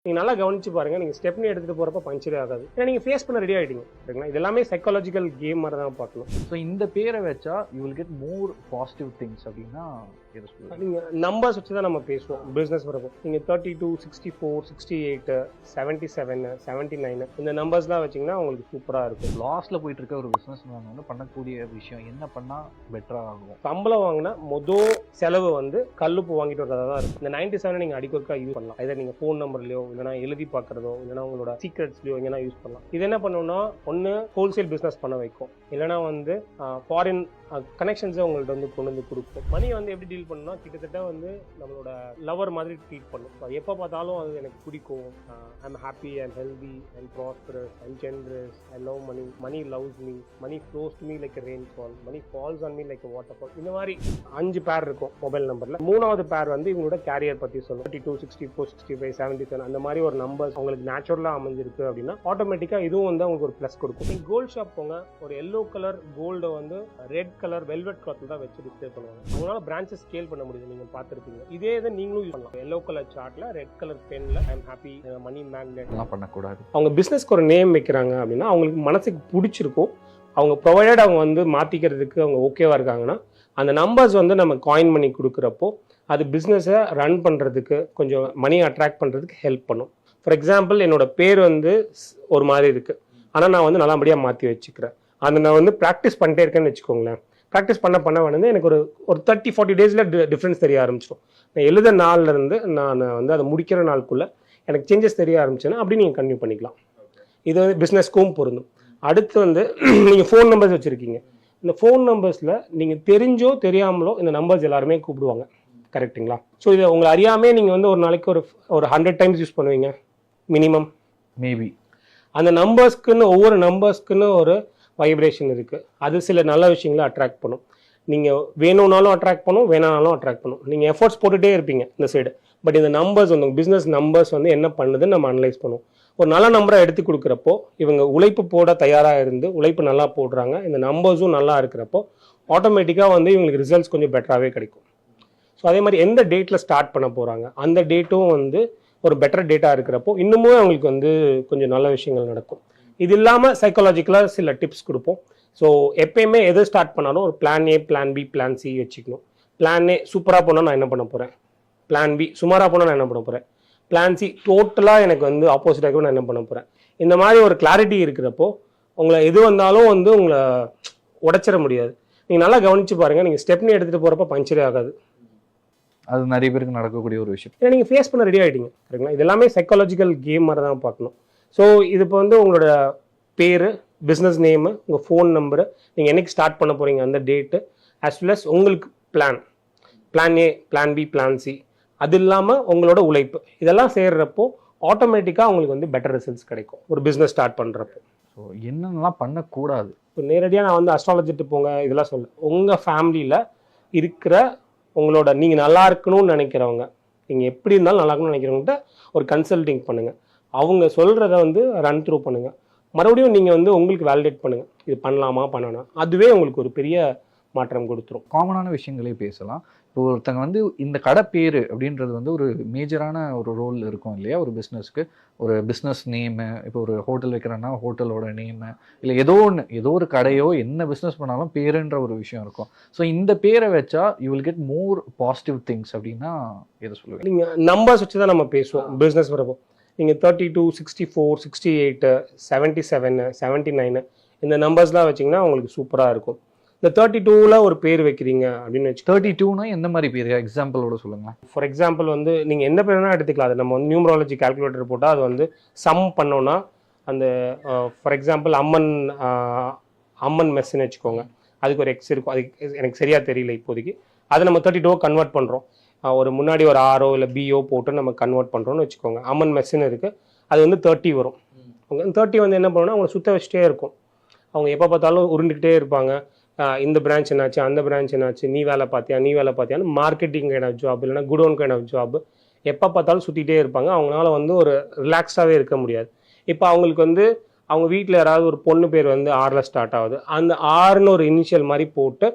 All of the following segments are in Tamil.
நீங்கள் நல்லா கவனிச்சு பாருங்கள், நீங்கள் ஸ்டெப்னி எடுத்துகிட்டு போகிறப்ப பஞ்சரே ஆகாது. ஏன்னா நீங்கள் ஃபேஸ் பண்ண ரெடி ஆகிட்டீங்க. சரிங்களா? இது எல்லாமே சைக்காலஜிக்கல் கேம் மாதிரி தான் பார்க்கணும். ஸோ இந்த பேரை வச்சா you will get more positive things அப்படின்னா நீங்கள் நம்பர்ஸ் வச்சு தான் நம்ம பேசுவோம் பிஸ்னஸ் வரப்போ. நீங்கள் 32, 64, 68, 77, 79 இந்த நம்பர்ஸ்லாம் வச்சிங்கன்னா உங்களுக்கு சூப்பராக இருக்கும். லாஸ்ட்டில் போயிட்டு இருக்க ஒரு பிஸ்னஸ் மேன் வந்து பண்ணக்கூடிய விஷயம் என்ன பண்ணால் பெட்டராக ஆகும்? சம்பளம் வாங்கினா மொதல் செலவு வந்து கல்லுப்பு வாங்கிட்டு வரதாக தான் இருக்கும். இந்த 97 நீங்கள் அடிக்கொருக்கா யூஸ் பண்ணலாம். இதை நீங்கள் ஃபோன் நம்பர்லையோ இல்லைனா எழுதி பார்க்குறதோ இல்லைனா உங்களோட சீக்ரெட்ஸ்லையோ எங்கன்னா யூஸ் பண்ணலாம். இது என்ன பண்ணணும்னா ஒன்று ஹோல்சேல் பிஸ்னஸ் பண்ண வைக்கும், இல்லைனா வந்து ஃபாரின் கனெக்ஷன்ஸை உங்கள்கிட்ட வந்து கொண்டு வந்து கொடுக்கும். மணியை வந்து எப்படி டீல் பண்ணணும்னா கிட்டத்தட்ட வந்து நம்மளோட லவர் மாதிரி ட்ரீட் பண்ணும். எப்போ பார்த்தாலும் அது எனக்கு பிடிக்கும், I am happy and healthy and prosperous and generous, I love money, money loves me, money flows to me like rainfall, money falls on me like waterfall. இந்த மாதிரி 5 பேர் இருக்கும் மொபைல் நம்பரில். 3வது பேர் வந்து இவங்களோட கேரியர் பற்றி சொல்லும். 32, 64, 65, 77 அந்த மாதிரி ஒரு நம்பர்ஸ் உங்களுக்கு நேச்சுரலாக அமைஞ்சிருக்கு அப்படின்னா ஆட்டோமேட்டிக்காக இதுவும் வந்து அவங்களுக்கு ஒரு ப்ளஸ் கொடுக்கும். நீங்கள் கோல்டு ஷாப் போங்க, ஒரு எல்லோ கலர் கோல்டை வந்து ரெட் கலர் வெல்வெட் கிளாத்தில் தான் வச்சு டிஸ்பிளே பண்ணுவாங்க. அவங்களால பிரான்ச்சஸ் ஸ்கேல் பண்ண முடியும். நீங்கள் பார்த்துருப்பீங்க. இதே இதை நீங்களும் யூஸ் பண்ணலாம். எல்லோ கலர் சார்ட்ல ரெட் கலர் பென்ல I am happy, money magnet எல்லாம் பண்ணக்கூடாது. அவங்க பிஸ்னஸ்க்கு ஒரு நேம் வைக்கிறாங்க அப்படின்னா அவங்களுக்கு மனசுக்கு பிடிச்சிருக்கும். அவங்க ப்ரொவைடட் அவங்க வந்து மாற்றிக்கிறதுக்கு அவங்க ஓகேவா இருக்காங்கன்னா அந்த நம்பர்ஸ் வந்து நம்ம காயின் பண்ணி கொடுக்குறப்போ அது பிஸ்னஸை ரன் பண்ணுறதுக்கு கொஞ்சம் மணி அட்ராக்ட் பண்ணுறதுக்கு ஹெல்ப் பண்ணும். ஃபார் எக்ஸாம்பிள் என்னோட பேர் வந்து ஒரு மாதிரி இருக்குது, ஆனால் நான் வந்து நல்லபடியாக மாற்றி வச்சுக்கிறேன். அதை நான் வந்து ப்ராக்டிஸ் பண்ணிட்டே இருக்கேன்னு வச்சுக்கோங்களேன். ப்ராக்டிஸ் பண்ண வந்து எனக்கு ஒரு 30-40 டேஸில் டிஃப்ரென்ஸ் தெரிய ஆரம்பிச்சிடும். நான் எழுத நாள்லேருந்து நான் வந்து அதை முடிக்கிற நாளுக்குள்ளே எனக்கு சேஞ்சஸ் தெரிய ஆரம்பிச்சுன்னா அப்படி நீங்கள் கன்டினியூ பண்ணிக்கலாம். இது வந்து பிஸ்னஸ்க்கும் பொருந்தும். அடுத்து வந்து நீங்கள் ஃபோன் நம்பர்ஸ் வச்சுருக்கீங்க. இந்த ஃபோன் நம்பர்ஸில் நீங்கள் தெரிஞ்சோ தெரியாமலோ இந்த நம்பர்ஸ் எல்லாருமே கூப்பிடுவாங்க. கரெக்டுங்களா? ஸோ இதை உங்களை அறியாமே நீங்கள் வந்து ஒரு நாளைக்கு ஒரு 100 டைம்ஸ் யூஸ் பண்ணுவீங்க மினிமம். மேபி அந்த நம்பர்ஸ்க்குன்னு ஒவ்வொரு நம்பர்ஸ்க்குன்னு ஒரு வைப்ரேஷன் இருக்குது. அது சில நல்ல விஷயங்களை அட்ராக்ட் பண்ணும். நீங்கள் வேணும்னாலும் அட்ராக்ட் பண்ணும், வேணானாலும் அட்ராக்ட் பண்ணும். நீங்கள் எஃபர்ட்ஸ் போட்டுகிட்டே இருப்பீங்க இந்த சைடு. பட் இந்த நம்பர்ஸ் வந்து பிஸ்னஸ் நம்பர்ஸ் வந்து என்ன பண்ணுதுன்னு நம்ம அனலைஸ் பண்ணுவோம். ஒரு நல்ல நம்பரை எடுத்து கொடுக்குறப்போ இவங்க உழைப்பு போட தயாராக இருந்து உழைப்பு நல்லா போடுறாங்க, இந்த நம்பர்ஸும் நல்லா இருக்கிறப்போ ஆட்டோமேட்டிக்காக வந்து இவங்களுக்கு ரிசல்ட்ஸ் கொஞ்சம் பெட்டராகவே கிடைக்கும். ஸோ அதே மாதிரி எந்த டேட்டில் ஸ்டார்ட் பண்ண போகிறாங்க அந்த டேட்டும் வந்து ஒரு பெட்டர் டேட்டாக இருக்கிறப்போ இன்னமும் அவங்களுக்கு வந்து கொஞ்சம் நல்ல விஷயங்கள் நடக்கும். இது இல்லாமல் சைக்காலஜிக்கலாக சில டிப்ஸ் கொடுப்போம். ஸோ எப்பயுமே எது ஸ்டார்ட் பண்ணாலும் ஒரு plan A, plan B, plan C வச்சுக்கணும். பிளான் ஏ சூப்பராக போனால் நான் என்ன பண்ண போகிறேன், பிளான் பி சுமாராக போனால் நான் என்ன பண்ண போகிறேன், பிளான் சி டோட்டலாக எனக்கு வந்து ஆப்போசிட்டாக நான் என்ன பண்ண போகிறேன். இந்த மாதிரி ஒரு கிளாரிட்டி இருக்கிறப்போ உங்களை எது வந்தாலும் வந்து உங்களை உடைச்சிட முடியாது. நீங்கள் நல்லா கவனித்து பாருங்கள், நீங்கள் ஸ்டெப்னி எடுத்துகிட்டு போகிறப்ப பஞ்சரே ஆகாது. அது நிறைய பேருக்கு நடக்கக்கூடிய ஒரு விஷயம். ஏன்னா நீங்கள் ஃபேஸ் பண்ண ரெடி ஆகிட்டீங்க. சரிங்களா? இது எல்லாமே சைக்காலஜிக்கல் கேம் மாதிரி தான் பார்க்கணும். ஸோ இது இப்போ வந்து உங்களோட பேர், பிஸ்னஸ் நேமு, உங்கள் ஃபோன் நம்பரு, நீங்கள் என்றைக்கு ஸ்டார்ட் பண்ண போகிறீங்க அந்த டேட்டு, ஆஸ் வெல் அஸ் உங்களுக்கு plan A, plan B, plan C, அது இல்லாமல் உங்களோட உழைப்பு இதெல்லாம் சேர்றப்போ ஆட்டோமேட்டிக்காக உங்களுக்கு வந்து பெட்டர் ரிசல்ட்ஸ் கிடைக்கும் ஒரு பிஸ்னஸ் ஸ்டார்ட் பண்ணுறப்போ. ஸோ என்னென்னலாம் பண்ணக்கூடாது? இப்போ நேரடியாக நான் வந்து அஸ்ட்ராலஜிட்டு போங்க இதெல்லாம் சொல்ல. உங்கள் ஃபேமிலியில் இருக்கிற உங்களோட நீங்கள் நல்லா இருக்கணும்னு நினைக்கிறவங்க, நீங்கள் எப்படி இருந்தாலும் நல்லா இருக்கணும்னு நினைக்கிறவங்ககிட்ட ஒரு கன்சல்டிங் பண்ணுங்கள். அவங்க சொல்கிறத வந்து ரன் த்ரூ பண்ணுங்கள். மறுபடியும் நீங்கள் வந்து உங்களுக்கு வேலிடேட் பண்ணுங்கள், இது பண்ணலாமா பண்ணணும். அதுவே உங்களுக்கு ஒரு பெரிய மாற்றம் கொடுத்துரும். காமனான விஷயங்களே பேசலாம். இப்போ ஒருத்தங்க வந்து இந்த கடை பேர் அப்படின்றது வந்து ஒரு மேஜரான ஒரு ரோல் இருக்கும் இல்லையா ஒரு பிஸ்னஸ்க்கு. ஒரு பிஸ்னஸ் நேமு, இப்போ ஒரு ஹோட்டல் வைக்கிறேன்னா ஹோட்டலோட நேமு, இல்லை ஏதோ ஒரு கடையோ என்ன பிஸ்னஸ் பண்ணாலும் பேருன்ற ஒரு விஷயம் இருக்கும். ஸோ இந்த பேரை வச்சா you will get more positive things அப்படின்னா எதை சொல்லுங்கள்? நீங்கள் நம்பர்ஸ் வச்சு தான் நம்ம பேசுவோம் பிஸ்னஸ் வரப்போ. நீங்கள் 32, 64, 68, 77, 79 இந்த நம்பர்ஸ்லாம் வச்சிங்கன்னா உங்களுக்கு சூப்பராக இருக்கும். இந்த 32ல் ஒரு பேர் வைக்கிறீங்க அப்படின்னு வச்சு 32னா எந்த மாதிரி பேர் எக்ஸாம்பிளோட சொல்லுங்கள். ஃபார் எக்ஸாம்பிள் வந்து நீங்கள் என்ன பேர் வேணால் எடுத்துக்கலாம். அது நம்ம வந்து நியூமராலஜி கால்குலேட்டர் போட்டால் அது வந்து சம் பண்ணோன்னா அந்த ஃபார் எக்ஸாம்பிள் அம்மன் மெஸ்ன்னு வச்சுக்கோங்க. அதுக்கு ஒரு எக்ஸ் இருக்கும். அது எனக்கு சரியாக தெரியல இப்போதைக்கு. அதை நம்ம 32 கன்வெர்ட் பண்ணுறோம். ஒரு முன்னாடி ஒரு ஆரோ இல்லை பிஓ போட்டு நம்ம கன்வெர்ட் பண்ணுறோன்னு வச்சுக்கோங்க. அம்மன் மெஸ்ஸுன்னு இருக்குது. அது வந்து 30 வரும். அவங்க 30 வந்து என்ன பண்ணணும்னா அவங்களை சுற்ற வச்சுட்டே இருக்கும். அவங்க எப்போ பார்த்தாலும் உருண்டுக்கிட்டே இருப்பாங்க. இந்த பிரான்ச் என்னாச்சு, அந்த பிரான்ச் என்னாச்சு, நீ வேலை பார்த்தியான்னு மார்க்கெட்டிங் கைண்ட் ஆஃப் ஜாப் இல்லைனா குடோன் கைண்ட் ஆஃப் ஜாப் எப்போ பார்த்தாலும் சுற்றிட்டே இருப்பாங்க. அவங்களால வந்து ஒரு ரிலாக்ஸாகவே இருக்க முடியாது. இப்போ அவங்களுக்கு வந்து அவங்க வீட்டில் யாராவது ஒரு பொண்ணு பேர் வந்து ஆரில் ஸ்டார்ட் ஆகுது. அந்த ஆறுன்னு ஒரு இனிஷியல் மாதிரி போட்டு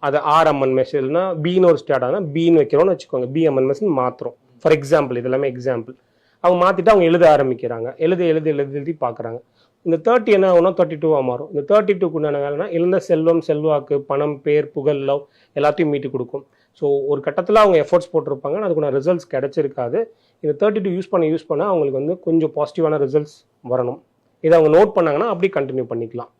அது அம்மன் மெஸ் இல்லைனா பின்னு ஒரு ஸ்டார்ட் ஆகுதுன்னா பின்னு வைக்கிறோன்னு வச்சுக்கோங்க. அம்மன் மெஸ்ன்னு மாற்றுறோம். ஃபார் எக்ஸாம்பிள், இது எல்லாமே எக்ஸாம்பிள். அவங்க மாற்றிட்டு அவங்க எழுத ஆரம்பிக்கிறாங்க. எழுதி பார்க்குறாங்க. இந்த 30 என்ன ஆகும்னா 32 மாறும். இந்த 32க்கு உண்டான வேலைனா இழந்த செல்வம், செல்வாக்கு, பணம், பேர், புகழ், லவ் எல்லாத்தையும் மீட்டு கொடுக்கும். ஸோ ஒரு கட்டத்தில் அவங்க எஃபோர்ட்ஸ் போட்டிருப்பாங்க, அதுக்குள்ள ரிசல்ட்ஸ் கிடைச்சிருக்காது. இந்த 32 யூஸ் பண்ண அவங்களுக்கு வந்து கொஞ்சம் பாசிட்டிவான ரிசல்ட்ஸ் வரணும். இதை அவங்க நோட் பண்ணாங்கன்னா அப்படி கண்டினியூ பண்ணிக்கலாம்.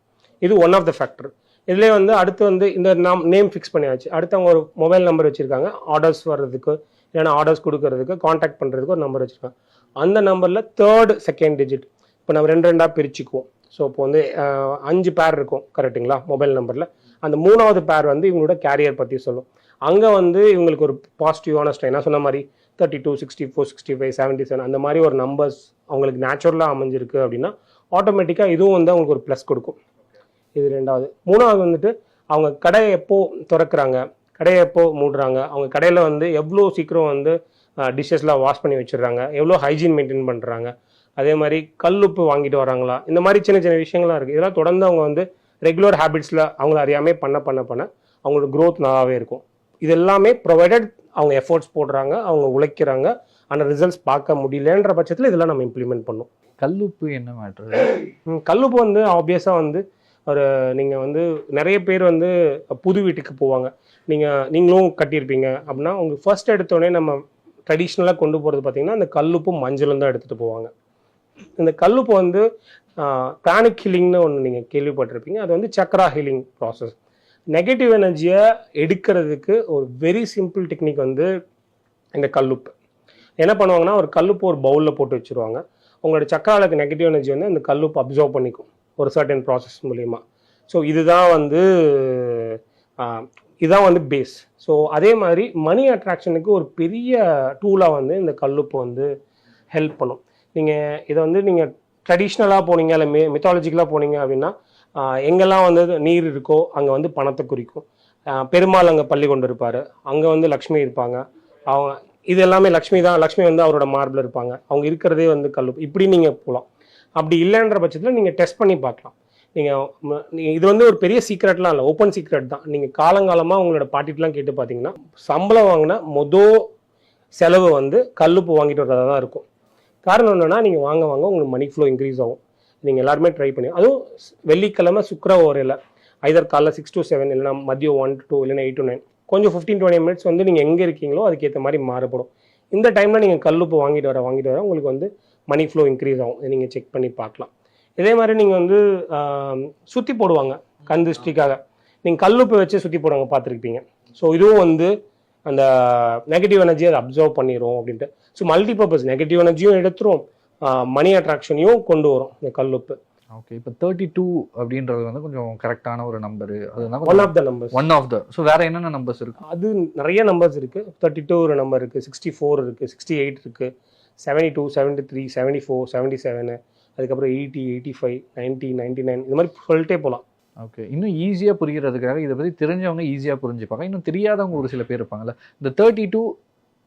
இது ஒன் ஆஃப் த ஃபேக்டர். இதுலேயே வந்து அடுத்து வந்து இந்த நேம் ஃபிக்ஸ் பண்ணியாச்சு. அடுத்து அவங்க ஒரு மொபைல் நம்பர் வச்சுருக்காங்க. ஆர்டர்ஸ் வர்றதுக்கு இல்லைன்னா ஆர்டர்ஸ் கொடுக்கறதுக்கு காண்டாக்ட் பண்ணுறதுக்கு ஒரு நம்பர் வச்சுருக்காங்க. அந்த நம்பரில் 3rd, 2nd டிஜிட் இப்போ நம்ம 2 பிரிச்சுக்குவோம். ஸோ இப்போ வந்து 5 பேர் இருக்கும் கரெக்டுங்களா மொபைல் நம்பரில். அந்த 3வது பேர் வந்து இவங்களோட கேரியர் பற்றி சொல்லும். அங்கே வந்து இவங்களுக்கு ஒரு பாசிட்டிவான ஸ்ட்ரெயின் நான் சொன்ன மாதிரி 32, 64, 65, 77 அந்த மாதிரி ஒரு நம்பர்ஸ் அவங்களுக்கு நேச்சுரலாக அமைஞ்சிருக்கு அப்படின்னா ஆட்டோமேட்டிக்காக இதுவும் வந்து அவங்களுக்கு ஒரு ப்ளஸ் கொடுக்கும். இது 2வது. 3வது வந்துட்டு அவங்க கடையை எப்போ திறக்கிறாங்க, கடையை எப்போ மூடுறாங்க, அவங்க கடையில் வந்து எவ்வளோ சீக்கிரம் வந்து டிஷ்ஷஸ்லாம் வாஷ் பண்ணி வச்சிடுறாங்க, எவ்வளோ ஹைஜீன் மெயின்டைன் பண்ணுறாங்க, அதே மாதிரி கல்லுப்பு வாங்கிட்டு வராங்களா, இந்த மாதிரி சின்ன சின்ன விஷயங்கள்லாம் இருக்குது. இதெல்லாம் தொடர்ந்து அவங்க வந்து ரெகுலர் ஹேபிட்ஸில் அவங்கள அறியாமல் பண்ண அவங்களோட க்ரோத் நல்லாவே இருக்கும். இது எல்லாமே ப்ரொவைடட் அவங்க எஃபோர்ட்ஸ் போடுறாங்க, அவங்க உழைக்கிறாங்க, ஆனால் ரிசல்ட்ஸ் பார்க்க முடியலன்ற பட்சத்தில் இதெல்லாம் நம்ம இம்ப்ளிமெண்ட் பண்ணணும். கல்லுப்பு என்ன மேட்ரு? கல்லுப்பு வந்து ஆப்வியஸாக வந்து ஒரு நீங்கள் வந்து நிறைய பேர் வந்து புது வீட்டுக்கு போவாங்க. நீங்களும் கட்டியிருப்பீங்க அப்படின்னா உங்களுக்கு ஃபர்ஸ்ட் எடுத்தோடனே நம்ம ட்ரெடிஷ்னலாக கொண்டு போகிறது பார்த்திங்கன்னா அந்த கல்லுப்பும் மஞ்சளும் தான் எடுத்துகிட்டு போவாங்க. இந்த கல்லுப்பு வந்து பிராணிக் ஹீலிங்னு ஒன்று நீங்கள் கேள்விப்பட்டிருப்பீங்க. அது வந்து சக்ரா ஹீலிங் ப்ராசஸ். நெகட்டிவ் எனர்ஜியை எடுக்கிறதுக்கு ஒரு வெரி சிம்பிள் டெக்னிக் வந்து இந்த கல்லுப்பு. என்ன பண்ணுவாங்கன்னா ஒரு கல்லுப்பு ஒரு பவுலில் போட்டு வச்சுருவாங்க. உங்களோட சக்கராலுக்கு நெகட்டிவ் எனர்ஜி வந்து அந்த கல்லுப்பு அப்சர்வ் பண்ணிக்கும் ஒரு சர்டன் ப்ராசஸ் மூலிமா. ஸோ இதுதான் வந்து பேஸ். ஸோ அதே மாதிரி மணி அட்ராக்ஷனுக்கு ஒரு பெரிய டூலாக வந்து இந்த கல்லுப்பு வந்து ஹெல்ப் பண்ணும். இதை வந்து நீங்கள் ட்ரெடிஷ்னலாக போனீங்க இல்லை மித்தாலஜிக்கலாக போனீங்க அப்படின்னா எங்கெல்லாம் வந்து நீர் இருக்கோ அங்கே வந்து பணத்தை குறிக்கும். பெருமாள் அங்கே பள்ளி கொண்டு இருப்பார், அங்கே வந்து லக்ஷ்மி இருப்பாங்க. அவங்க இது எல்லாமே லக்ஷ்மி தான். லக்ஷ்மி வந்து அவரோட மார்பில் இருப்பாங்க. அவங்க இருக்கிறதே வந்து கல்லுப்பு. இப்படி நீங்கள் போகலாம். அப்படி இல்லைன்ற பட்சத்தில் நீங்கள் டெஸ்ட் பண்ணி பார்க்கலாம். நீங்கள் இது வந்து ஒரு பெரிய சீக்ரெட்லாம் இல்லை, ஓப்பன் சீக்ரெட் தான். நீங்கள் காலங்காலமாக உங்களோட பாட்டிட்டுலாம் கேட்டு பார்த்தீங்கன்னா சம்பளம் வாங்கினா செலவு வந்து கல்லுப்பு வாங்கிட்டு வரதாக தான் இருக்கும். காரணம் என்னென்னா நீங்கள் வாங்க உங்களுக்கு மணி ஃப்ளோ இன்க்ரீஸ் ஆகும். நீங்கள் எல்லாருமே ட்ரை பண்ணி, அதுவும் வெள்ளிக்கிழமை சுக்கர ஓரையில் ஐதர் காலைல 6 to 7 இல்லைனா மதியம் 1 to 2 இல்லைனா 8 to 9 கொஞ்சம் 15-20 மினிட்ஸ் வந்து நீங்கள் எங்கே இருக்கீங்களோ அதுக்கேற்ற மாதிரி மாறுபடும். இந்த டைமில் நீங்கள் கல்லுப்பு வாங்கிட்டு வர உங்களுக்கு வந்து மணி ஃப்ளோ இன்க்ரீஸ் ஆகும். நீங்கள் செக் பண்ணி பார்க்கலாம். இதே மாதிரி நீங்கள் வந்து சுற்றி போடுவாங்க கண் திருஷ்டிக்காக. நீங்கள் கல்லுப்பு வச்சு சுற்றி போடுவாங்க, பார்த்துருப்பீங்க. ஸோ இதுவும் வந்து அந்த நெகட்டிவ் எனர்ஜியை அதை அப்சர்வ் பண்ணிடும் அப்படின்ட்டு. ஸோ மல்டிபர்பஸ் நெகட்டிவ் எனர்ஜியும் எடுத்துரும், மணி அட்ராக்ஷனையும் கொண்டு வரும் இந்த கல்லுப்பு. ஓகே, இப்போ 32 அப்படின்றது வந்து கொஞ்சம் கரெக்டான ஒரு நம்பரு. அதுதான் one of the numbers. One of the. So வேற என்னென்ன நம்பர்ஸ் இருக்கு? அது நிறைய நம்பர்ஸ் இருக்கு. 32 ஒரு நம்பர் இருக்கு, 64 இருக்கு, 68 இருக்கு, 72, 73, 74, 77, அதுக்கப்புறம் 80, 85, 90, 99 இது மாதிரி சொல்லிட்டே போகலாம். ஓகே, இன்னும் ஈஸியாக புரிகிறதுக்காக இதை பற்றி தெரிஞ்சவங்க ஈஸியாக புரிஞ்சுப்பாங்க, இன்னும் தெரியாதவங்க ஒரு சில பேர் இருப்பாங்கல்ல. இந்த 32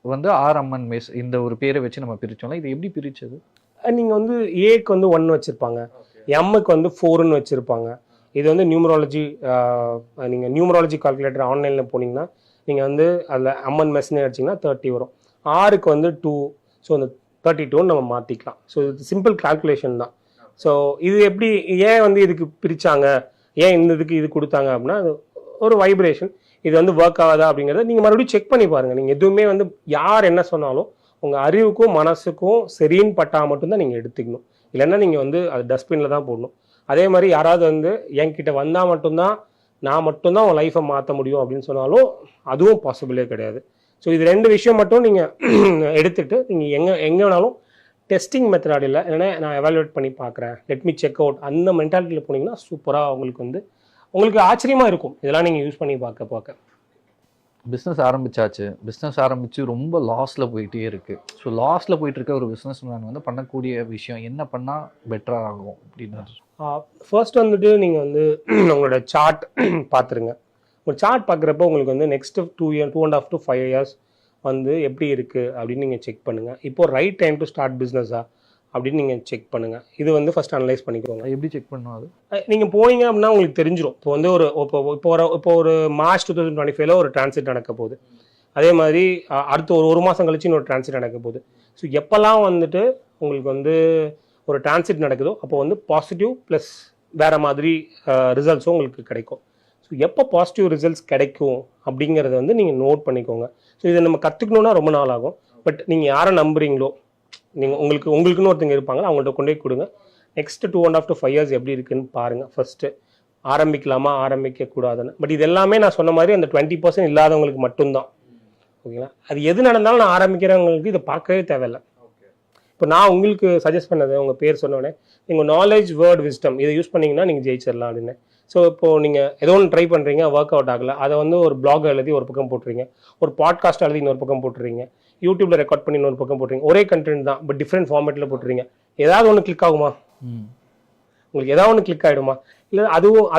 வந்து ஆர் அம்மன் மேஸ் இந்த ஒரு பேரை வச்சு நம்ம பிரிச்சோம்ல, இது எப்படி பிரிச்சது? நீங்கள் வந்து ஏக்கு வந்து 1 வச்சுருப்பாங்க, எம்முக்கு வந்து 4ன்னு வச்சுருப்பாங்க. இது வந்து நியூமராலஜி. நீங்கள் நியூமராலஜி கால்குலேட்டர் ஆன்லைனில் போனீங்கன்னா நீங்கள் வந்து அதில் அம்மன் மெஸ்ன்னு அடிச்சிங்கன்னா 30 வரும். ஆருக்கு வந்து 2, ஸோ அந்த 32ன்னு நம்ம மாற்றிக்கலாம். ஸோ இது சிம்பிள் கால்குலேஷன் தான். ஸோ இது எப்படி ஏன் வந்து இதுக்கு பிரித்தாங்க, ஏன் இந்த இதுக்கு இது கொடுத்தாங்க அப்படின்னா அது ஒரு வைப்ரேஷன். இது வந்து ஒர்க் ஆகாதா அப்படிங்கிறத நீங்கள் மறுபடியும் செக் பண்ணி பாருங்கள். நீங்கள் எதுவுமே வந்து யார் என்ன சொன்னாலும் உங்கள் அறிவுக்கும் மனசுக்கும் சரின்னு பட்டால் மட்டும்தான் நீங்கள் எடுத்துக்கணும். இல்லைன்னா நீங்கள் வந்து அது டஸ்ட்பினில் தான் போடணும். அதே மாதிரி யாராவது வந்து என்கிட்ட வந்தால் மட்டும்தான் நான் மட்டும்தான் உங்கள் லைஃப்பை மாற்ற முடியும் அப்படின்னு சொன்னாலும் அதுவும் பாசிபிளே கிடையாது. ஸோ இது 2 விஷயம் மட்டும் நீங்கள் எடுத்துகிட்டு நீங்கள் எங்கே வேணாலும் டெஸ்டிங் மெத்தட் இல்லை, இல்லைன்னா நான் எவாலுவேட் பண்ணி பார்க்குறேன், லெட் மீ செக் அவுட், அந்த மென்டாலிட்டியில் போனீங்கன்னா சூப்பராக உங்களுக்கு ஆச்சரியமாக இருக்கும் இதெல்லாம் நீங்கள் யூஸ் பண்ணி பார்க்க. பிஸ்னஸ் ஆரம்பிச்சாச்சு, பிஸ்னஸ் ஆரம்பித்து ரொம்ப லாஸில் போயிட்டே இருக்குது. ஸோ லாஸில் போயிட்டு இருக்க ஒரு பிஸ்னஸ் மேன் வந்து பண்ணக்கூடிய விஷயம் என்ன பண்ணால் பெட்டராக ஆகும் அப்படின்னு? ஃபர்ஸ்ட் வந்துட்டு நீங்கள் வந்து உங்களோட சார்ட் பார்த்துருங்க. உங்கள் சார்ட் பார்க்குறப்போ உங்களுக்கு வந்து நெக்ஸ்ட் 2.5 to 5 years வந்து எப்படி இருக்குது அப்படின்னு நீங்கள் செக் பண்ணுங்கள். இப்போது ரைட் டைம் டு ஸ்டார்ட் பிஸ்னஸா அப்படின்னு நீங்கள் செக் பண்ணுங்கள். இது வந்து ஃபஸ்ட் அனலைஸ் பண்ணிக்கோங்க. எப்படி செக் பண்ணுவோம்? அது நீங்கள் போனீங்க அப்படின்னா உங்களுக்கு தெரிஞ்சிடும். இப்போ வந்து இப்போ ஒரு மார்ச் 2025 ஒரு டிரான்சிட் நடக்க போகுது. அதே மாதிரி அடுத்து ஒரு மாதம் கழிச்சு இன்னொரு டிரான்சிட் நடக்க போகுது. ஸோ எப்போல்லாம் வந்துட்டு உங்களுக்கு வந்து ஒரு டிரான்சிட் நடக்குதோ அப்போ வந்து பாசிட்டிவ் ப்ளஸ் வேறு மாதிரி ரிசல்ட்ஸும் உங்களுக்கு கிடைக்கும். ஸோ எப்போ பாசிட்டிவ் ரிசல்ட்ஸ் கிடைக்கும் அப்படிங்கிறத வந்து நீங்கள் நோட் பண்ணிக்கோங்க. ஸோ இதை நம்ம கற்றுக்கணுன்னா ரொம்ப நாள் ஆகும். பட் நீங்கள் யாரை நம்புறீங்களோ, நீங்கள் உங்களுக்குன்னு ஒருத்தங்க இருப்பாங்க, அவங்கள்ட்ட கொண்டு போய் கொடுங்க. நெக்ஸ்ட் 2.5 to 5 years எப்படி இருக்குன்னு பாருங்கள். ஃபஸ்ட்டு ஆரம்பிக்கலாமா ஆரம்பிக்கக்கூடாதுன்னு. பட் இது எல்லாமே நான் சொன்ன மாதிரி அந்த 20% இல்லாதவங்களுக்கு மட்டும்தான். ஓகேங்களா? அது எது நடந்தாலும் நான் ஆரம்பிக்கிறவங்களுக்கு இதை பார்க்கவே தேவையில்லை. இப்போ நான் உங்களுக்கு சஜஸ்ட் பண்ணது உங்கள் பேர் சொன்னோடனே நீங்கள் நாலேஜ் வேர்ட் விஸ்டம் இதை யூஸ் பண்ணிங்கன்னா நீங்கள் ஜெயிச்சிடலாம் அப்படின்னு. ஸோ இப்போது நீங்கள் ஏதோ ஒன்று ட்ரை பண்ணுறீங்க, ஒர்க் அவுட் ஆகலை, அதை வந்து ஒரு பிளாக் எழுதி ஒரு பக்கம் போட்டுறீங்க, ஒரு பாட்காஸ்ட் எழுதி இன்னொரு பக்கம் போட்டுறீங்க, யூடியூப்பில் ரெக்கார்ட் பண்ணி இன்னொரு பக்கம் போட்டுறீங்க. ஒரே கண்டென்ட் தான் பட் டிஃப்ரெண்ட் ஃபார்மேட்டில் போட்டுறீங்க. ஏதாவது ஒன்று கிளிக் ஆகுமா? உங்களுக்கு ஏதாவது ஒன்று கிளிக் ஆகிடுமா? இல்லை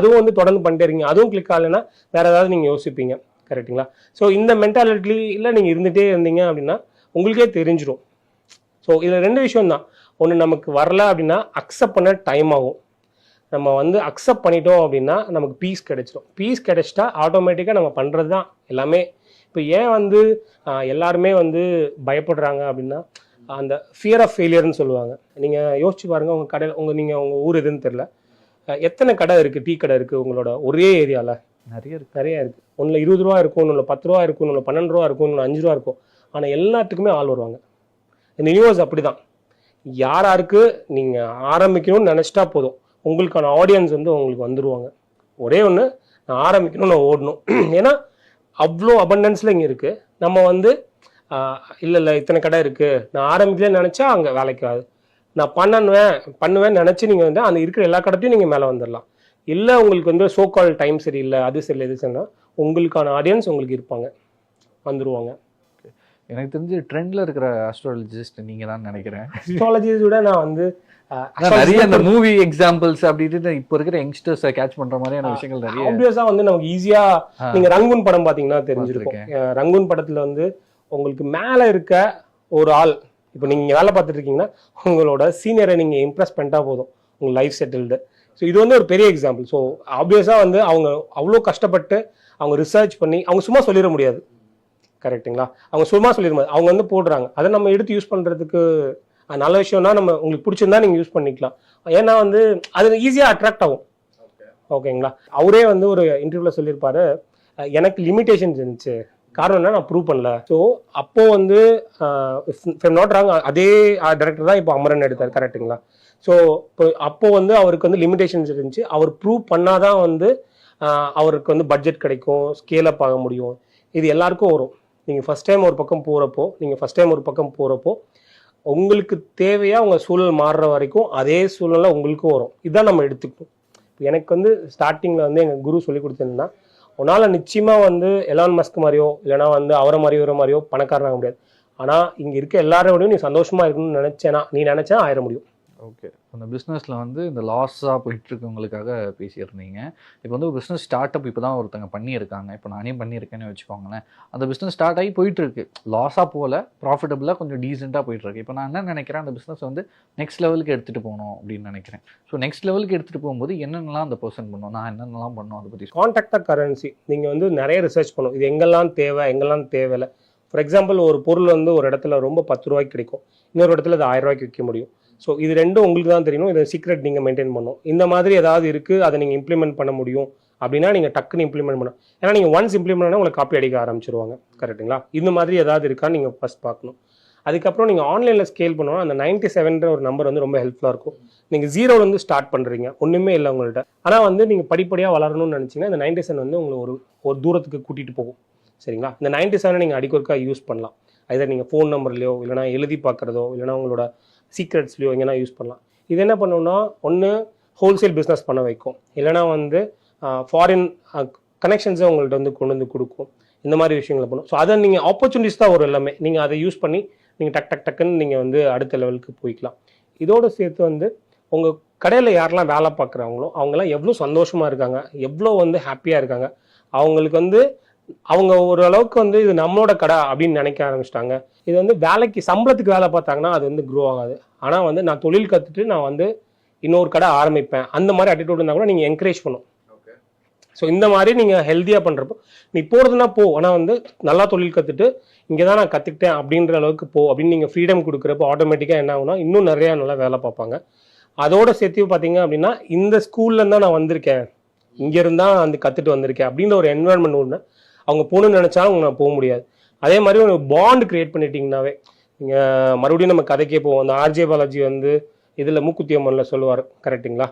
அதுவும் வந்து தொடர்ந்து பண்ணிட்டே இருக்கீங்க, அதுவும் கிளிக் ஆகலைன்னா வேறு ஏதாவது நீங்கள் யோசிப்பீங்க. கரெக்டுங்களா? ஸோ இந்த மென்டாலிட்டியில் நீங்கள் இருந்துகிட்டே இருந்தீங்க அப்படின்னா உங்களுக்கே தெரிஞ்சிடும். ஸோ இதில் 2 விஷயம் தான். ஒன்று, நமக்கு வரல அப்படின்னா அக்செப்ட் பண்ண டைம் ஆகும். நம்ம வந்து அக்செப்ட் பண்ணிட்டோம் அப்படின்னா நமக்கு பீஸ் கிடைச்சிடும். பீஸ் கிடைச்சிட்டா ஆட்டோமேட்டிக்காக நம்ம பண்ணுறது தான் எல்லாமே. இப்போ ஏன் வந்து எல்லாருமே வந்து பயப்படுறாங்க அப்படின்னா அந்த ஃபியர் ஆஃப் ஃபெயிலியர்னு சொல்லுவாங்க. நீங்கள் யோசிச்சு பாருங்கள், உங்கள் கடையில் உங்கள் ஊர் எதுன்னு தெரில, எத்தனை கடை இருக்குது, டீ கடை இருக்குது உங்களோட ஒரே ஏரியாவில்? நிறைய இருக்குது. ஒன்றில் 20 ரூபா இருக்கும், ஒன்றில் 10 ரூபா இருக்கும், ஒன்றில் 12 ரூபா இருக்கும், ஒன்றில் 5 ரூபா இருக்கும். ஆனால் எல்லாத்துக்குமே ஆள் வருவாங்க. இந்த யூனிவர்ஸ் அப்படி தான். யாருக்கு நீங்கள் ஆரம்பிக்கணும்னு நினச்சிட்டா போதும், உங்களுக்கான ஆடியன்ஸ் வந்து உங்களுக்கு வந்துடுவாங்க. ஒரே ஒன்று, நான் ஆரம்பிக்கணும், நான் ஓடணும். ஏன்னா அவ்வளோ அபண்டன்ஸில் இங்கே இருக்குது. நம்ம வந்து இல்லை இத்தனை கடை இருக்குது, நான் ஆரம்பிக்கலன்னு நினச்சா அங்கே வேலைக்காது. நான் பண்ணுவேன்னு நினச்சி நீங்கள் வந்து அந்த இருக்கிற எல்லா கடைத்தையும் நீங்கள் மேலே வந்துடலாம். இல்லை உங்களுக்கு வந்து சோ கால் டைம் சரியில்லை, அது சரியில்லை, இது சரினா உங்களுக்கான ஆடியன்ஸ் உங்களுக்கு இருப்பாங்க, வந்துடுவாங்க. எனக்கு தெரிஞ்சு ட்ரெண்டில் இருக்கிற ஆஸ்ட்ராலஜிஸ்ட் நீங்கள் தான் நினைக்கிறேன். ஆஸ்ட்ராலஜிஸ்ட் விட நான் வந்து நிறைய அந்த மூவி எக்ஸாம்பிள்ஸ் அப்படின்ட்டு இப்போ இருக்கிற யங்ஸ்டர்ஸை கேட்ச் பண்ணுற மாதிரியான விஷயங்கள் நிறைய ஆப்வியஸாக வந்து நமக்கு ஈஸியாக. நீங்கள் ரங்கூன் படம் பார்த்தீங்கன்னா தெரிஞ்சிருக்கும். ரங்கூன் படத்தில் வந்து உங்களுக்கு மேலே இருக்க ஒரு ஆள், இப்போ நீங்கள் வேலை பார்த்துட்டு இருக்கீங்கன்னா உங்களோட சீனியரை நீங்கள் இம்ப்ரெஸ் பண்ணிட்டா போதும், உங்கள் லைஃப் செட்டில்டு. ஸோ இது வந்து ஒரு பெரிய எக்ஸாம்பிள். ஸோ ஆப்வியஸாக வந்து அவங்க அவ்வளோ கஷ்டப்பட்டு அவங்க ரிசர்ச் பண்ணி அவங்க சும்மா சொல்லிட முடியாது. கரெக்டுங்களா? அவங்க சும்மா சொல்லிட முடியாது, அவங்க வந்து போடுறாங்க. அதை நம்ம எடுத்து யூஸ் பண்ணுறதுக்கு நல்ல விஷயம்னா நம்ம உங்களுக்கு பிடிச்சிருந்தா நீங்கள் யூஸ் பண்ணிக்கலாம். ஏன்னா வந்து அது ஈஸியாக அட்ராக்ட் ஆகும். ஓகேங்களா? அவரே வந்து ஒரு இன்டர்வியூவில் சொல்லியிருப்பாரு, எனக்கு லிமிடேஷன்ஸ் இருந்துச்சு, காரணம் என்ன, நான் ப்ரூவ் பண்ணல. ஸோ அப்போது வந்து நாட் ராங், அதே டைரக்டர் தான் இப்போ அமரன் எடுத்தார். கரெக்டுங்களா? ஸோ இப்போ அப்போது வந்து அவருக்கு வந்து லிமிடேஷன்ஸ் இருந்துச்சு. அவர் ப்ரூவ் பண்ணாதான் வந்து அவருக்கு வந்து பட்ஜெட் கிடைக்கும், ஸ்கேல் அப் ஆக முடியும். இது எல்லாருக்கும் வரும். நீங்கள் ஃபஸ்ட் டைம் ஒரு பக்கம் போகிறப்போ உங்களுக்கு தேவையாக உங்கள் சூழல் மாறுற வரைக்கும் அதே சூழ்நிலை உங்களுக்கும் வரும். இதுதான் நம்ம எடுத்துக்கணும். எனக்கு வந்து ஸ்டார்டிங்கில் வந்து எங்கள் குரு சொல்லி கொடுத்ததுன்னா, உன்னால் நிச்சயமாக வந்து எலான் மஸ்க் மாதிரியோ இல்லைனா வந்து அவரை மாதிரியோ இவரை மாதிரியோ பணக்காரனாக முடியாது. ஆனால் இங்கே இருக்க எல்லாரோடையும் நீ சந்தோஷமாக இருக்கணும்னு நீ நினச்சா ஆயிட முடியும். ஓகே, அந்த பிஸ்னஸில் வந்து இந்த லாஸாக போயிட்டுருக்கவங்களுக்காக பேசியிருந்தீங்க. இப்போ வந்து ஒரு பிஸ்னஸ் ஸ்டார்ட் அப் இப்போ தான் ஒருத்தங்க பண்ணியிருக்காங்க, இப்போ நானே பண்ணியிருக்கேன்னு வச்சுக்கோங்களேன். அந்த பிஸ்னஸ் ஸ்டார்ட் ஆகி போயிட்டுருக்கு, லாஸாக போகல, ப்ராஃபிட்டபுளாக கொஞ்சம் டீசெண்டாக போயிட்டுருக்கு. இப்போ நான் என்ன நினைக்கிறேன், அந்த பிஸ்னஸ் வந்து நெக்ஸ்ட் லெவலுக்கு எடுத்துகிட்டு போகணும் அப்படின்னு நினைக்கிறேன். ஸோ நெக்ஸ்ட் லெவலுக்கு எடுத்துகிட்டு போகும்போது என்னென்னலாம் அந்த பர்சன் பண்ணணும், நான் என்னென்னலாம் பண்ணணும், அதை பற்றி. கான்டாக்டாக கரன்சி நீங்கள் வந்து நிறைய ரிசர்ச் பண்ணணும். இது எங்கெல்லாம் தேவை, எங்கெல்லாம் தேவையில்லை. ஃபார் எக்ஸாம்பிள், ஒரு பொருள் வந்து ஒரு இடத்துல ரொம்ப 10 ரூபாய்க்கு கிடைக்கும், இன்னொரு இடத்துல அது 1000 ரூபாய்க்கு விற்க முடியும். ஸோ இது ரெண்டும் உங்களுக்கு தான் தெரியணும். இதை சீக்ரெட் நீங்கள் மெயின்டைன் பண்ணணும். இந்த மாதிரி ஏதாவது இருக்குது, அதை நீங்கள் இம்ப்ளிமெண்ட் பண்ண முடியும் அப்படின்னா நீங்கள் டக்குன்னு இம்ப்ளிமெண்ட் பண்ணணும். ஏன்னா நீங்கள் ஒன்ஸ் இம்ப்ளிமெண்ட் பண்ணால் உங்களுக்கு காப்பி அடிக்க ஆரம்பிச்சிருவாங்க. கரெக்டுங்களா? இந்த மாதிரி ஏதாவது இருக்கான்னு நீங்கள் ஃபஸ்ட் பார்க்கணும். அதுக்கப்புறம் நீங்கள் ஆன்லைனில் ஸ்கேல் பண்ணணும். அந்த 97 ஒரு நம்பர் வந்து ரொம்ப ஹெல்ப்ஃபுல்லாக இருக்கும். நீங்கள் 0 ஸ்டார்ட் பண்ணுறீங்க, ஒன்றுமே இல்லை உங்கள்கிட்ட. ஆனால் வந்து நீங்கள் படிப்படியாக வளரணும்னு நினச்சிங்கன்னா இந்த 97 வந்து உங்களை ஒரு தூரத்துக்கு கூட்டிகிட்டு போகும். சரிங்களா? இந்த 97 நீங்கள் அடிக்கொருக்கா யூஸ் பண்ணலாம். அதை நீங்கள் ஃபோன் நம்பர்லையோ இல்லைனா எழுதி பார்க்குறதோ இல்லைனா உங்களோட சீக்ரெட்ஸ்லையோ எங்கன்னா யூஸ் பண்ணலாம். இது என்ன பண்ணணும்னா, ஒன்று ஹோல்சேல் பிஸ்னஸ் பண்ண வைக்கும், இல்லைனா வந்து ஃபாரின் கனெக்ஷன்ஸை உங்கள்கிட்ட வந்து கொண்டு வந்து கொடுக்கும். இந்த மாதிரி விஷயங்களை பண்ணும். ஸோ அதை நீங்கள் ஆப்பர்ச்சுனிட்டிஸ் தான் வரும் எல்லாமே. நீங்கள் அதை யூஸ் பண்ணி நீங்கள் டக்குன்னு நீங்கள் வந்து அடுத்த லெவலுக்கு போய்க்கலாம். இதோடு சேர்த்து வந்து உங்கள் கடையில் யாரெல்லாம் வேலை பார்க்குறாங்களோ அவங்களாம் எவ்வளோ சந்தோஷமாக இருக்காங்க, எவ்வளோ வந்து ஹாப்பியாக இருக்காங்க, அவங்களுக்கு வந்து அவங்க ஓரளவுக்கு வந்து இது நம்மளோட கடை அப்படின்னு நினைக்க ஆரம்பிச்சிட்டாங்க. இது வந்து வேலைக்கு சம்பளத்துக்கு வேலை பார்த்தாங்கன்னா அது வந்து க்ரோ ஆகாது. ஆனால் வந்து நான் தொழில் கற்றுட்டு நான் வந்து இன்னொரு கடை ஆரம்பிப்பேன், அந்த மாதிரி அட்டிடியூட் இருந்தால் கூட நீங்கள் என்கரேஜ் பண்ணும். ஸோ இந்த மாதிரி நீங்கள் ஹெல்த்தியாக பண்ணுறப்போ நீ போகிறதுனா போ, ஆனால் வந்து நல்லா தொழில் கற்றுட்டு இங்கே தான் நான் கற்றுக்கிட்டேன் அப்படின்ற அளவுக்கு போ அப்படின்னு நீங்கள் ஃப்ரீடம் கொடுக்குறப்போ ஆட்டோமேட்டிக்காக என்ன ஆகுனா இன்னும் நிறையா நல்லா வேலை பார்ப்பாங்க. அதோட சேர்த்து பார்த்தீங்க அப்படின்னா இந்த ஸ்கூல்லேருந்து தான் நான் வந்திருக்கேன், இங்கேருந்து தான் வந்து கற்றுட்டு வந்திருக்கேன் அப்படின்ற ஒரு என்வரான்மெண்ட் ஒன்று அவங்க போகணுன்னு நினச்சாலும் அவங்க போக முடியாது. அதே மாதிரி ஒரு பாண்ட் கிரியேட் பண்ணிட்டீங்கன்னாவே நீங்கள் மறுபடியும் நம்ம கதைக்கே போவோம். அந்த ஆர்ஜே பாலாஜி வந்து இதில் மூக்குத்தி அம்மனில் சொல்லுவார் கரெக்டுங்களா,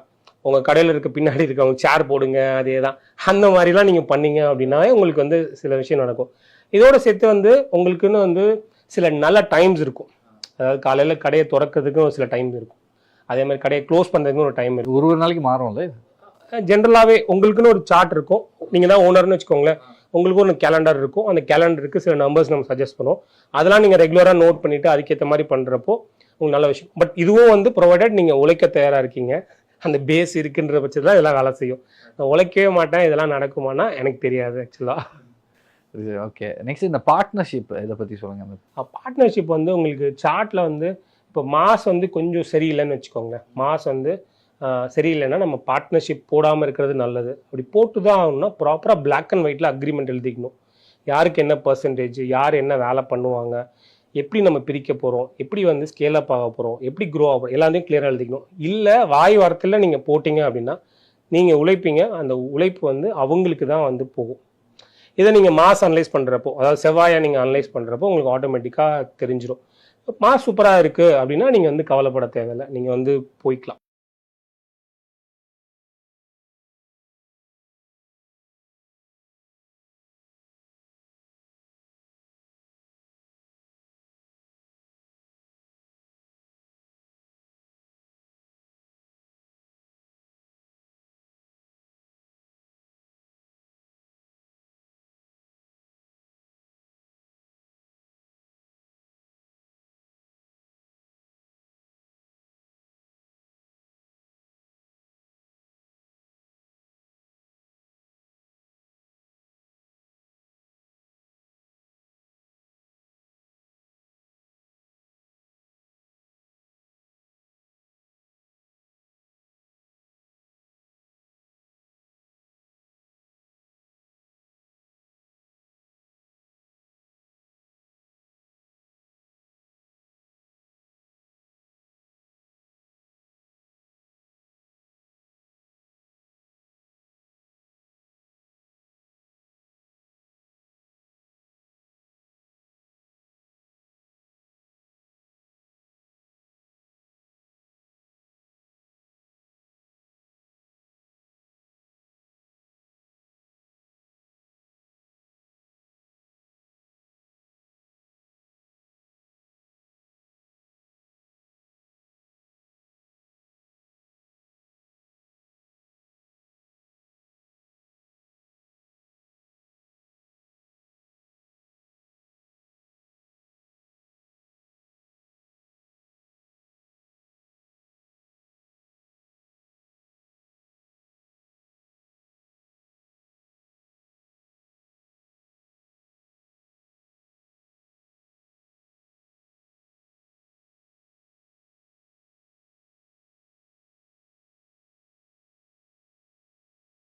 உங்கள் கடையில் இருக்க பின்னாடி இருக்கவங்க சேர் போடுங்க, அதே தான் அந்த மாதிரிலாம் நீங்கள் பண்ணீங்க அப்படின்னாவே உங்களுக்கு வந்து சில விஷயம் நடக்கும். இதோட சேர்த்து வந்து உங்களுக்குன்னு வந்து சில நல்ல டைம்ஸ் இருக்கும். அதாவது காலையில் கடையை திறக்கிறதுக்கும் சில டைம்ஸ் இருக்கும், அதே மாதிரி கடையை க்ளோஸ் பண்ணுறதுக்கும் ஒரு டைம் இருக்கும். ஒரு நாளைக்கு மாறும்ல ஜென்ரலாகவே உங்களுக்குன்னு ஒரு சார்ட் இருக்கும். நீங்கள் தான் ஓனர்னு வச்சுக்கோங்களேன், உங்களுக்கு ஒரு கேலண்டர் இருக்கும். அந்த கேலண்டருக்கு சில நம்பர்ஸ் நம்ம சஜஸ்ட் பண்ணுவோம். அதெல்லாம் நீங்கள் ரெகுலராக நோட் பண்ணிவிட்டு அதுக்கேற்ற மாதிரி பண்ணுறப்போ உங்களுக்கு நல்ல விஷயம். பட் இதுவும் வந்து ப்ரொவைடட் நீங்கள் உழைக்க தயாராக இருக்கீங்க, அந்த பேஸ் இருக்குன்ற பட்சத்தில் இதெல்லாம் வேலை செய்யும். நான் உழைக்கவே மாட்டேன், இதெல்லாம் நடக்குமானா எனக்கு தெரியாது ஆக்சுவலாக. ஓகே, நெக்ஸ்ட் இந்த பார்ட்னர்ஷிப் இதை பற்றி சொல்லுங்கள். பார்ட்னர்ஷிப் வந்து உங்களுக்கு சார்ட்டில் வந்து இப்போ மாஸ் வந்து கொஞ்சம் சரியில்லைன்னு வச்சுக்கோங்களேன். மாஸ் வந்து சரியில்லைன்னா நம்ம பார்ட்னர்ஷிப் போடாமல் இருக்கிறது நல்லது. அப்படி போட்டு தான் ஆகணும்னா ப்ராப்பராக பிளாக் அண்ட் ஒயிட்டில் அக்ரிமெண்ட் எழுதிக்கணும். யாருக்கு என்ன பர்சன்டேஜ், யார் என்ன வேலை பண்ணுவாங்க, எப்படி நம்ம பிரிக்க போகிறோம், எப்படி வந்து ஸ்கேல் அப் ஆக போகிறோம், எப்படி க்ரோ ஆக போகிறோம், எல்லாத்தையும் கிளியராக எழுதிக்கணும். இல்லை வாய் வாரத்தில் நீங்கள் போட்டிங்க அப்படின்னா நீங்கள் உழைப்பீங்க, அந்த உழைப்பு வந்து அவங்களுக்கு தான் வந்து போகும். இதை நீங்கள் மாஸ் அனலைஸ் பண்ணுறப்போ, அதாவது செவ்வாயை நீங்கள் அனலைஸ் பண்ணுறப்போ உங்களுக்கு ஆட்டோமேட்டிக்காக தெரிஞ்சிடும். மாஸ் சூப்பராக இருக்குது அப்படின்னா நீங்கள் வந்து கவலைப்பட தேவையில்லை, நீங்கள் வந்து போய்க்கலாம்.